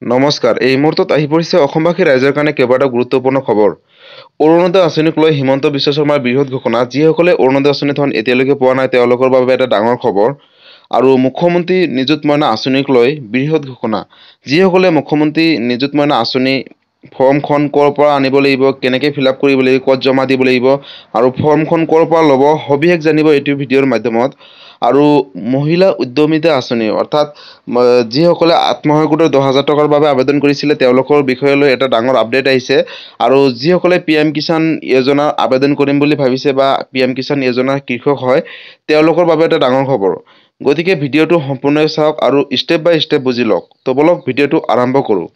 নমস্কাৰ। এই মুহূৰ্তত আহি পৰিছে অসমবাসী ৰাইজৰ কাৰণে কেইবাটাও গুৰুত্বপূৰ্ণ খবৰ। অৰুণোদয় আঁচনিক লৈ হিমন্ত বিশ্ব শৰ্মাৰ বৃহৎ ঘোষণা। যিসকলে অৰুণোদয় আঁচনি ধন এতিয়ালৈকে পোৱা নাই তেওঁলোকৰ বাবে এটা ডাঙৰ খবৰ। আৰু মুখ্যমন্ত্ৰী নিযুত মইনা আঁচনিক লৈ বৃহৎ ঘোষণা। যিসকলে মুখ্যমন্ত্ৰী নিযুত মইনা আঁচনি ফৰ্মখন ক'ৰ পৰা আনিব লাগিব, কেনেকৈ ফিল আপ কৰিব লাগিব, ক'ত জমা দিব লাগিব আৰু ফৰ্মখন ক'ৰ পৰা ল'ব সবিশেষ জানিব এইটো ভিডিঅ'ৰ মাধ্যমত। আৰু মহিলা উদ্যমিতা আঁচনি অৰ্থাৎ যিসকলে আত্মসহায়ক গোটৰ 10,000 টকাৰ বাবে আবেদন কৰিছিলে তেওঁলোকৰ বিষয়ে লৈ এটা ডাঙৰ আপডেট আহিছে। আৰু যিসকলে PM কিষাণ যোজনাৰ আবেদন কৰিম বুলি ভাবিছে বা PM কিষাণ যোজনাৰ কৃষক হয় তেওঁলোকৰ বাবে এটা ডাঙৰ খবৰ। গতিকে ভিডিঅ'টো সম্পূৰ্ণকৈ চাওক আৰু ষ্টেপ বাই ষ্টেপ বুজি লওক। তো বলক ভিডিঅ'টো আৰম্ভ কৰোঁ।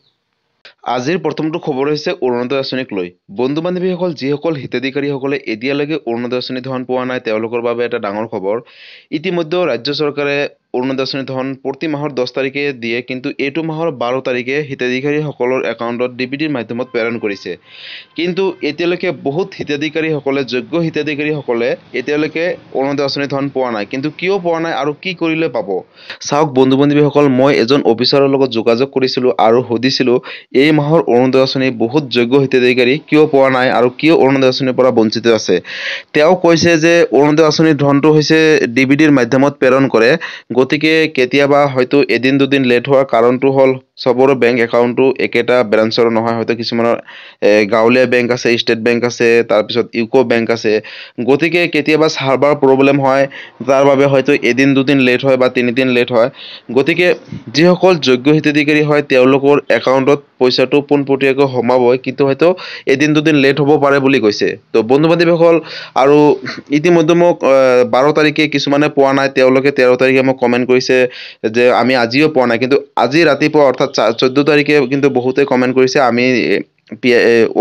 আজিৰ প্ৰথমটো খবৰ হৈছে অৰুণোদয় আঁচনিক লৈ। বন্ধু বান্ধৱীসকল, যিসকল হিতাধিকাৰীসকলে এতিয়ালৈকে অৰুণোদয় আঁচনি ধন পোৱা নাই তেওঁলোকৰ বাবে এটা ডাঙৰ খবৰ। ইতিমধ্যে ৰাজ্য চৰকাৰে অৰুণোদয় আঁচনি ধন প্ৰতি মাহৰ 10 তাৰিখে দিয়ে, কিন্তু এইটো মাহৰ 12 তাৰিখে হিতাধিকাৰীসকলৰ একাউণ্টত DBTৰ মাধ্যমত প্ৰেৰণ কৰিছে। কিন্তু এতিয়ালৈকে বহুত হিতাধিকাৰীসকলে, যোগ্য হিতাধিকাৰীসকলে এতিয়ালৈকে অৰুণোদয় আঁচনি ধন পোৱা নাই। কিন্তু কিয় পোৱা নাই আৰু কি কৰিলে পাব? চাওক বন্ধু বান্ধৱীসকল, মই এজন অফিচাৰৰ লগত যোগাযোগ কৰিছিলোঁ আৰু সুধিছিলোঁ এই মাহৰ অৰুণোদয় আঁচনি বহুত যোগ্য হিতাধিকাৰী কিয় পোৱা নাই আৰু কিয় অৰুণোদয় আঁচনিৰ পৰা বঞ্চিত আছে। তেওঁ কৈছে যে অৰুণোদয় আঁচনিৰ ধনটো হৈছে DBTৰ মাধ্যমত প্ৰেৰণ কৰে। গতিকে কেতিয়াবা হয়তো এদিন দুদিন লেট হোৱাৰ কাৰণটো হ'ল চবৰে বেংক একাউণ্টটো একেটা ব্ৰাঞ্চৰ নহয়। হয়তো কিছুমানৰ গাঁৱলীয়া বেংক আছে, ষ্টেট বেংক আছে, তাৰপিছত ইউকো বেংক আছে। গতিকে কেতিয়াবা চাৰ্ভাৰ প্ৰব্লেম হয়, তাৰ বাবে হয়তো এদিন দুদিন লেট হয় বা 3 দিন লেট হয়। গতিকে যিসকল যোগ্য হিতাধিকাৰী হয় তেওঁলোকৰ একাউণ্টত পইচাটো পোনপটীয়াকৈ সোমাবই, কিন্তু হয়তো এদিন দুদিন লেট হ'ব পাৰে বুলি কৈছে। তো বন্ধু বান্ধৱীসকল, আৰু ইতিমধ্যে মোক 12 তাৰিখে কিছুমানে পোৱা নাই, তেওঁলোকে 13 তাৰিখে মোক কমেণ্ট কৰিছে যে আমি আজিও পোৱা নাই। কিন্তু আজি ৰাতিপুৱা অৰ্থাৎ 14 তাৰিখে কিন্তু বহুতে কমেণ্ট কৰিছে আমি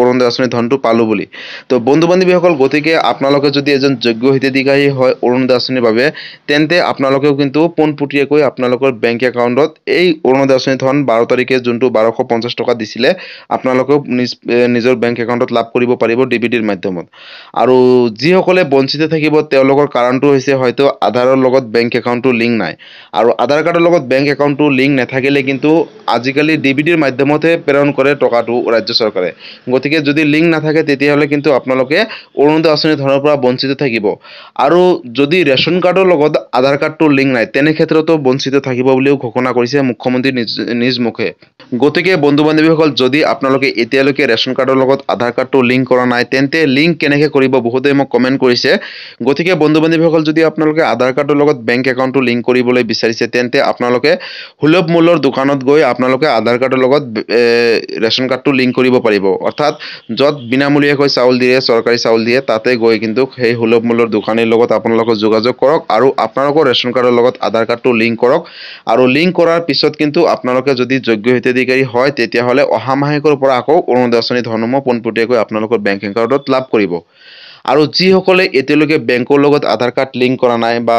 অৰুণোদয় আঁচনিৰ ধনটো পালোঁ বুলি। তো বন্ধু বান্ধৱীসকল, গতিকে আপোনালোকে যদি এজন যোগ্য হিতাধিকাৰী হয় অৰুণোদয় আঁচনিৰ বাবে, তেন্তে আপোনালোকেও কিন্তু পোনপটীয়াকৈ আপোনালোকৰ বেংক একাউণ্টত এই অৰুণোদয় আঁচনিৰ ধন 12 তাৰিখে যোনটো 1250 টকা দিছিলে আপোনালোকেও নিজৰ বেংক একাউণ্টত লাভ কৰিব পাৰিব DBTৰ মাধ্যমত। আৰু যিসকলে বঞ্চিত থাকিব তেওঁলোকৰ কাৰণটো হৈছে হয়তো আধাৰৰ লগত বেংক একাউণ্টটো লিংক নাই। আৰু আধাৰ কাৰ্ডৰ লগত বেংক একাউণ্টটো লিংক নাথাকিলে কিন্তু আজিকালি DBTৰ মাধ্যমতহে প্ৰেৰণ কৰে টকাটো ৰাজ্য চৰকাৰে। গতিকে যদি লিংক নাথাকে তেতিয়াহ'লে কিন্তু আপোনালোকে অৰুণোদয় আঁচনিৰ ধনৰ পৰা বঞ্চিত থাকিব। আৰু যদি ৰেচন কাৰ্ডৰ লগত আধাৰ কাৰ্ডটো লিংক নাই তেনে ক্ষেত্ৰতো বঞ্চিত থাকিব বুলিও ঘোষণা কৰিছে মুখ্যমন্ত্ৰী নিজ মুখে। গতিকে বন্ধু বান্ধৱীসকল, যদি আপোনালোকে এতিয়ালৈকে ৰেচন কাৰ্ডৰ লগত আধাৰ কাৰ্ডটো লিংক কৰা নাই তেন্তে লিংক কেনেকৈ কৰিব বহুতেই মোক কমেণ্ট কৰিছে। গতিকে বন্ধু বান্ধৱীসকল, যদি আপোনালোকে আধাৰ কাৰ্ডৰ লগত বেংক একাউণ্টটো লিংক কৰিবলৈ বিচাৰিছে তেন্তে আপোনালোকে সুলভ মূল্যৰ দোকানত গৈ আপোনালোকে আধাৰ কাৰ্ডৰ লগত ৰেচন কাৰ্ডটো লিংক কৰিব পাৰিব। অৰ্থাৎ য'ত বিনামূলীয়াকৈ চাউল দিয়ে, চৰকাৰী চাউল দিয়ে, তাতে গৈ কিন্তু সেই সুলভ মূল্যৰ দোকানীৰ লগত আপোনালোকে যোগাযোগ কৰক আৰু আপোনালোকৰ ৰেচন কাৰ্ডৰ লগত আধাৰ কাৰ্ডটো লিংক কৰক। আৰু লিংক কৰাৰ পিছত কিন্তু আপোনালোকে যদি যোগ্য হিতাধিকাৰী হয় তেতিয়াহ'লে অহা মাহেকৰ পৰা আকৌ অৰুণোদয় আঁচনি ধনসমূহ পোনপটীয়াকৈ আপোনালোকৰ বেংক একাউণ্টত লাভ কৰিব। আৰু যিসকলে এতিয়ালৈকে বেংকৰ লগত আধাৰ কাৰ্ড লিংক কৰা নাই বা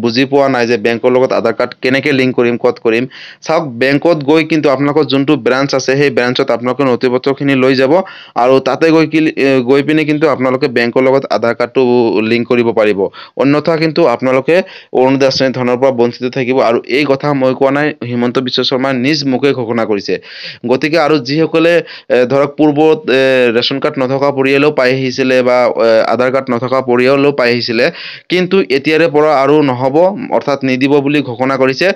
বুজি পোৱা নাই যে বেংকৰ লগত আধাৰ কাৰ্ড কেনেকৈ লিংক কৰিম, ক'ত কৰিম, চাওক বেংকত গৈ কিন্তু আপোনালোকৰ যোনটো ব্ৰাঞ্চ আছে সেই ব্ৰাঞ্চত আপোনালোকে নথিপত্ৰখিনি লৈ যাব আৰু তাতে গৈ পিনে কিন্তু আপোনালোকে বেংকৰ লগত আধাৰ কাৰ্ডটো লিংক কৰিব পাৰিব। অন্যথা কিন্তু আপোনালোকে অৰুণোদয় আঁচনিৰ ধনৰ পৰা বঞ্চিত থাকিব। আৰু এই কথা মই কোৱা নাই, হিমন্ত বিশ্ব শৰ্মাই নিজ মুখে ঘোষণা কৰিছে। গতিকে আৰু যিসকলে ধৰক পূৰ্বত ৰেচন কাৰ্ড নথকা পৰিয়ালেও পাই আহিছিলে বা আধাৰ কাৰ্ড নথকা পৰিয়ালেও পাই আহিছিলে, কিন্তু এতিয়াৰে পৰা আৰু নহ'ব, অৰ্থাৎ নিদিব বুলি ঘোষণা কৰিছে।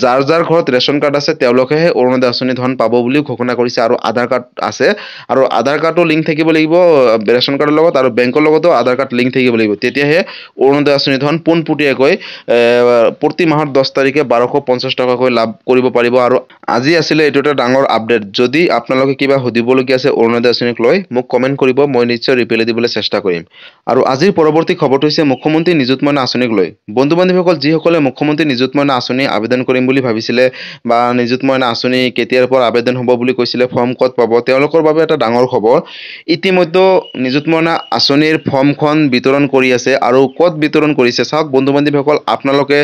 যাৰ যাৰ ঘৰত ৰেচন কাৰ্ড আছে তেওঁলোকেহে অৰুণোদয় আঁচনি ধন পাব বুলিও ঘোষণা কৰিছে। আৰু আধাৰ কাৰ্ড আছে, আৰু আধাৰ কাৰ্ডো লিংক থাকিব লাগিব ৰেচন কাৰ্ডৰ লগত, আৰু বেংকৰ লগতো আধাৰ কাৰ্ড লিংক থাকিব লাগিব। তেতিয়াহে অৰুণোদয় আঁচনি ধন পোনপটীয়াকৈ প্ৰতি মাহৰ 10 তাৰিখে 1250 টকাকৈ লাভ কৰিব পাৰিব। আৰু আজি আছিলে এইটো এটা ডাঙৰ আপডেট। যদি আপোনালোকে কিবা সুধিবলগীয়া আছে অৰুণোদয় আঁচনিক লৈ মোক কমেণ্ট কৰিব, মই নিশ্চয় ৰিপ্লাই দিবলৈ চেষ্টা কৰিম। আৰু আজিৰ পৰৱৰ্তী খবৰটো হৈছে মুখ্যমন্ত্ৰী নিযুত মইনা আঁচনিক লৈ। বন্ধু বান্ধৱীসকল, যিসকলে মুখ্যমন্ত্ৰী নিযুত মইনা আঁচনি আবেদন কৰিম বুলি ভাবিছিলে বা নিযুত মইনা আঁচনি কেতিয়াৰ পৰা আবেদন হ'ব বুলি কৈছিলে, ফৰ্ম ক'ত পাব, তেওঁলোকৰ বাবে এটা ডাঙৰ খবৰ। ইতিমধ্যে নিযুত মইনা আঁচনিৰ ফৰ্মখন বিতৰণ কৰি আছে। আৰু ক'ত বিতৰণ কৰিছে চাওক বন্ধু বান্ধৱীসকল, আপোনালোকে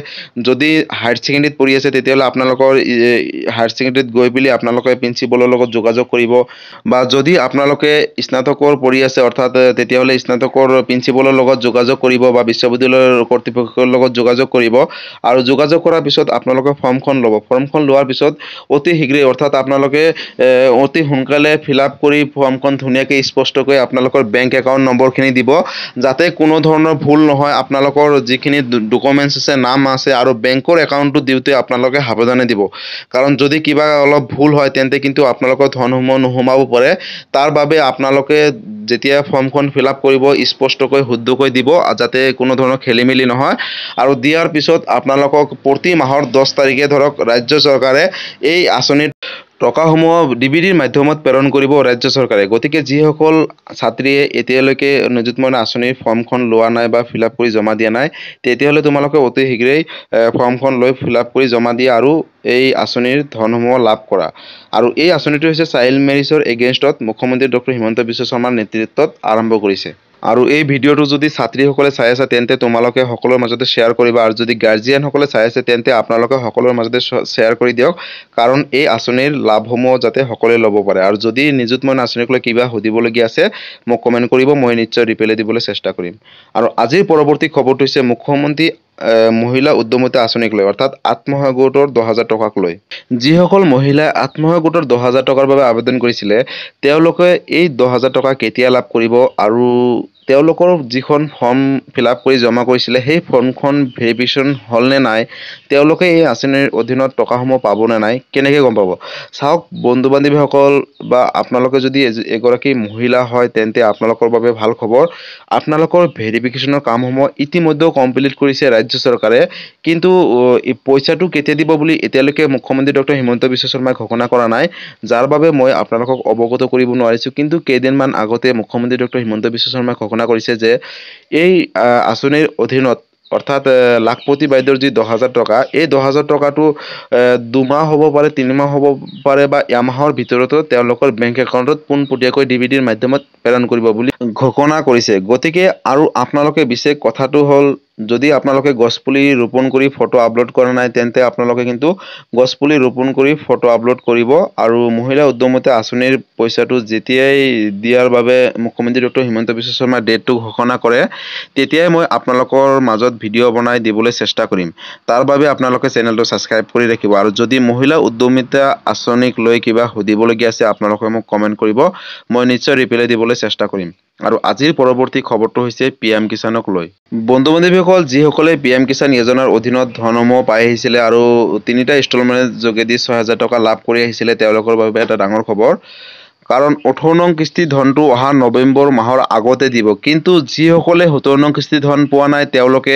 যদি হায়াৰ ছেকেণ্ডেৰীত পঢ়ি আছে তেতিয়াহ'লে আপোনালোকৰ হায়াৰ ছেকেণ্ডেৰীত গৈ পেলাই আপোনালোকে প্ৰিন্সিপালৰ লগত যোগাযোগ কৰিব। বা যদি আপোনালোকে স্নাতকৰ পঢ়ি আছে অৰ্থাৎ তেতিয়াহ'লে সিহঁতৰ প্ৰিন্সিপালৰ লগত যোগাযোগ কৰিব বা বিশ্ববিদ্যালয়ৰ কৰ্তৃপক্ষৰ লগত যোগাযোগ কৰিব আৰু যোগাযোগ কৰাৰ পিছত আপোনালোকে ফৰ্মখন ল'ব। ফৰ্মখন লোৱাৰ পিছত অতি শীঘ্ৰে অৰ্থাৎ আপোনালোকে অতি সোনকালে ফিল-আপ কৰি ফৰ্মখন ধুনীয়াকৈ স্পষ্টকৈ আপোনালোকৰ বেংক একাউণ্ট নম্বৰখিনি দিব, যাতে কোনো ধৰণৰ ভুল নহয়। আপোনালোকৰ যিখিনি ডকুমেণ্টছ আছে, নাম আছে আৰু বেংকৰ একাউণ্টটো দিওঁতে আপোনালোকে সাৱধানে দিব, কাৰণ যদি কিবা অলপ ভুল হয় তেন্তে কিন্তু আপোনালোকৰ ধনসমূহ নোসোমাব পাৰে। তাৰ বাবে আপোনালোকে যেতিয়া ফৰ্মখন ফিল-আপ কৰিব স্পষ্টকৈ শুদ্ধকৈ দিব, যাতে কোনো ধৰণৰ খেলিমেলি নহয়। আৰু দিয়াৰ পিছত আপোনালোকক প্ৰতি মাহৰ 10 তাৰিখে ধৰক ৰাজ্য চৰকাৰে এই আঁচনিৰ টকাসমূহ ডিবিটিৰ মাধ্যমত প্ৰেৰণ কৰিব ৰাজ্য চৰকাৰে। গতিকে যিসকল ছাত্ৰীয়ে এতিয়ালৈকে নিযুত মইনা আঁচনিৰ ফৰ্মখন লোৱা নাই বা ফিল-আপ কৰি জমা দিয়া নাই, তেতিয়াহ'লে তোমালোকে অতি শীঘ্ৰেই ফৰ্মখন লৈ ফিল-আপ কৰি জমা দিয়া আৰু এই আঁচনিৰ ধনসমূহ লাভ কৰা। আৰু এই আঁচনিটো হৈছে চাইল্ড মেৰিজৰ এগেইনষ্টত মুখ্যমন্ত্ৰী ডক্টৰ হিমন্ত বিশ্ব শৰ্মাৰ নেতৃত্বত আৰম্ভ কৰিছে। আৰু এই ভিডিঅ'টো যদি ছাত্ৰীসকলে চাই আছে তেন্তে তোমালোকে সকলোৰ মাজতে শ্বেয়াৰ কৰিবা, আৰু যদি গাৰ্জিয়ানসকলে চাই আছে তেন্তে আপোনালোকে সকলোৰ মাজতে শ্বেয়াৰ কৰি দিয়ক, কাৰণ এই আঁচনিৰ লাভসমূহ যাতে সকলোৱে ল'ব পাৰে। আৰু যদি নিযুত মইনা আঁচনিক লৈ কিবা সুধিবলগীয়া আছে মোক কমেণ্ট কৰিব, মই নিশ্চয় ৰিপ্লাই দিবলৈ চেষ্টা কৰিম। আৰু আজিৰ পৰৱৰ্তী খবৰটো হৈছে মুখ্যমন্ত্ৰী মহিলা উদ্যমিতা আঁচনিক লৈ, অৰ্থাৎ আত্মসহায়ক গোটৰ 10,000 টকাক লৈ। যিসকল মহিলাই আত্মসহায়ক গোটৰ 10,000 টকাৰ বাবে আবেদন কৰিছিলে, তেওঁলোকে এই 10,000 টকা কেতিয়া লাভ কৰিব আৰু তেওঁলোকৰ যিখন ফৰ্ম ফিল-আপ কৰি জমা কৰিছিলে সেই ফৰ্মখন ভেৰিফিকেশ্যন হ'ল নে নাই, তেওঁলোকে এই আঁচনিৰ অধীনত টকাসমূহ পাব নে নাই, কেনেকৈ গম পাব? চাওক বন্ধু বান্ধৱীসকল, বা আপোনালোকে যদি এগৰাকী মহিলা হয় তেন্তে আপোনালোকৰ বাবে ভাল খবৰ। আপোনালোকৰ ভেৰিফিকেশ্যনৰ কামসমূহ ইতিমধ্যে কমপ্লিট কৰিছে ৰাজ্য চৰকাৰে, কিন্তু পইচাটো কেতিয়া দিব বুলি এতিয়ালৈকে মুখ্যমন্ত্ৰী ডক্টৰ হিমন্ত বিশ্ব শৰ্মাই ঘোষণা কৰা নাই, যাৰ বাবে মই আপোনালোকক অৱগত কৰিব নোৱাৰিছোঁ। কিন্তু কেইদিনমান আগতে মুখ্যমন্ত্ৰী ডক্টৰ হিমন্ত বিশ্ব শৰ্মাই ঘোষণা কৰিছে যে এই আঁচনিৰ অধীনত, অৰ্থাৎ লাখপতি বাইদেউৰ যি 10,000 টকা, এই 10,000 টকাটো 2 মাহ হ'ব পাৰে, 3 মাহ হ'ব পাৰে বা এমাহৰ ভিতৰতো তেওঁলোকৰ বেংক একাউণ্টত পোনপটীয়াকৈ ডিবিটিৰ মাধ্যমত প্ৰেৰণ কৰিব বুলি ঘোষণা কৰিছে। গতিকে আৰু আপোনালোকে বিশেষ কথাটো হ'ল, যদি আপোনালোকে গছপুলি ৰোপণ কৰি ফটো আপলোড কৰা নাই তেন্তে আপোনালোকে কিন্তু গছপুলি ৰোপণ কৰি ফটো আপলোড কৰিব। আৰু মহিলা উদ্যমিতা আঁচনিৰ পইচাটো যেতিয়াই দিয়াৰ বাবে মুখ্যমন্ত্ৰী ডক্টৰ হিমন্ত বিশ্ব শৰ্মাই ডেটটো ঘোষণা কৰে, তেতিয়াই মই আপোনালোকৰ মাজত ভিডিঅ' বনাই দিবলৈ চেষ্টা কৰিম। তাৰ বাবে আপোনালোকে চেনেলটো ছাবস্ক্ৰাইব কৰি ৰাখিব। আৰু যদি মহিলা উদ্যমিতা আঁচনিক লৈ কিবা সুধিবলগীয়া আছে আপোনালোকে মোক কমেণ্ট কৰিব, মই নিশ্চয় ৰিপ্লাই দিবলৈ চেষ্টা কৰিম। আৰু আজিৰ পৰৱৰ্তী খবৰটো হৈছে PM কিষাণক লৈ। বন্ধু বান্ধৱীসকল, যিসকলে PM কিষাণ যোজনাৰ অধীনত ধনসমূহ পাই আহিছিলে আৰু 3টা ইনষ্টলমেণ্টৰ যোগেদি 6,000 টকা লাভ কৰি আহিছিলে, তেওঁলোকৰ বাবে এটা ডাঙৰ খবৰ। কাৰণ 18 নং কিস্তি ধনটো অহা নৱেম্বৰ মাহৰ আগতে দিব। কিন্তু যিসকলে 17 নং কিস্তি ধন পোৱা নাই, তেওঁলোকে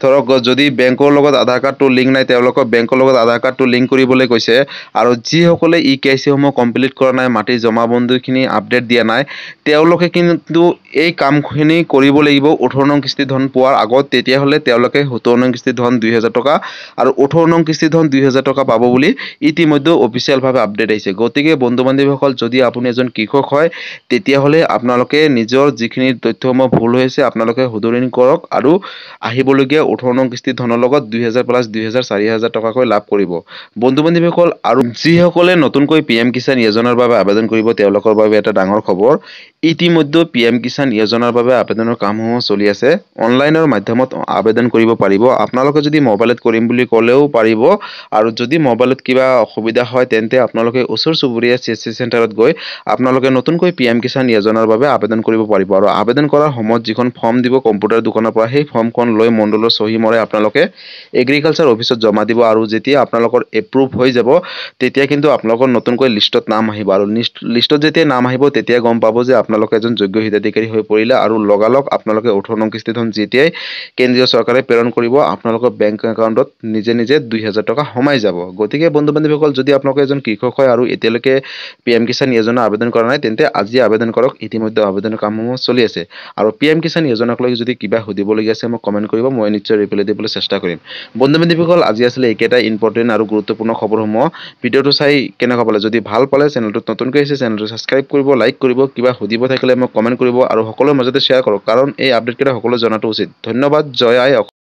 ধৰক যদি বেংকৰ লগত আধাৰ কাৰ্ডটো লিংক নাই, তেওঁলোকক বেংকৰ লগত আধাৰ কাৰ্ডটো লিংক কৰিবলৈ কৈছে। আৰু যিসকলে KYC-সমূহ কমপ্লিট কৰা নাই, মাটিৰ জমাবন্দীখিনি আপডেট দিয়া নাই, তেওঁলোকে কিন্তু এই কামখিনি কৰিব লাগিব 18 নং কিস্তি ধন পোৱাৰ আগত। তেতিয়াহ'লে তেওঁলোকে 17 নং কিস্তি ধন 2,000 টকা আৰু 18 নং কিস্তি ধন 2,000 টকা পাব বুলি ইতিমধ্যে অফিচিয়েলভাৱে আপডেট আহিছে। গতিকে বন্ধু বান্ধৱীসকল, যদি আপুনি এজন কৃষক হয় তেতিয়াহ'লে আপোনালোকে নিজৰ যিখিনি তথ্যসমূহ ভুল হৈছে আপোনালোকে শুধৰণি কৰক আৰু আহিবলগীয়া 18 নং কিস্তি ধনৰ লগত 2,000 প্লাছ 2,000 4,000 টকাকৈ লাভ কৰিব। বন্ধু বান্ধৱীসকল, আৰু যিসকলে নতুনকৈ PM কিষাণ যোজনাৰ বাবে আবেদন কৰিব তেওঁলোকৰ বাবে এটা ডাঙৰ খবৰ। ইতিমধ্যে PM কিষাণ যোজনাৰ বাবে আবেদনৰ কামসমূহ চলি আছে। অনলাইনৰ মাধ্যমত আবেদন কৰিব পাৰিব। আপোনালোকে যদি মোবাইলত কৰিম বুলি ক'লেও পাৰিব, আৰু যদি মোবাইলত কিবা অসুবিধা হয় তেন্তে আপোনালোকে ওচৰ চুবুৰীয়া CSC চেণ্টাৰত গৈ আপোনালোকে নতুনকৈ PM কিষাণ যোজনাৰ বাবে আবেদন কৰিব পাৰিব। আৰু আবেদন কৰাৰ সময়ত যিখন ফৰ্ম দিব কম্পিউটাৰ দোকানৰ পৰা, সেই ফৰ্মখন লৈ মণ্ডলৰ চহী মৰাই আপোনালোকে এগ্ৰিকালচাৰ অফিচত জমা দিব। আৰু যেতিয়া আপোনালোকৰ এপ্ৰুভ হৈ যাব তেতিয়া কিন্তু আপোনালোকৰ নতুনকৈ লিষ্টত নাম আহিব। আৰু লিষ্টত যেতিয়া নাম আহিব তেতিয়া গম পাব যে আপোনালোকে এজন যোগ্য হিতাধিকাৰী হৈ পৰিলে, আৰু লগালগ আপোনালোকে 18 নং কিস্তি ধন যেতিয়াই কেন্দ্ৰীয় চৰকাৰে প্ৰেৰণ কৰিব আপোনালোকৰ বেংক একাউণ্টত নিজে নিজে 2,000 টকা সোমাই যাব। গতিকে বন্ধু বান্ধৱীসকল, যদি আপোনালোকে এজন কৃষক হয় আৰু এতিয়ালৈকে PM কিষাণ যোজনা আবেদন কৰা নাই তেন্তে আজি আবেদন কৰক। ইতিমধ্যে আবেদনৰ কামসমূহ চলি আছে। আৰু PM কিষাণ যোজনাক লৈ যদি কিবা সুধিবলগীয়া আছে মোক কমেণ্ট কৰিব, মই নিশ্চয় ৰিপ্লাই দিবলৈ চেষ্টা কৰিম। বন্ধু বান্ধৱীসকল, আজি আছিলে এইকেইটা ইম্পৰ্টেণ্ট আৰু গুৰুত্বপূৰ্ণ খবৰসমূহ। ভিডিঅ'টো চাই কেনেকুৱা পালে? যদি ভাল পালে চেনেলটোত নতুনকৈ আহিছে চেনেলটো ছাবস্ক্ৰাইব কৰিব, লাইক কৰিব, কিবা সুধিব থাকিলে মোক কমেণ্ট কৰিব আৰু সকলোৰে মাজতে শ্বেয়াৰ কৰক, কাৰণ এই আপডেটকেইটা সকলোৱে জনাটো উচিত। ধন্যবাদ। জয় আই অসম।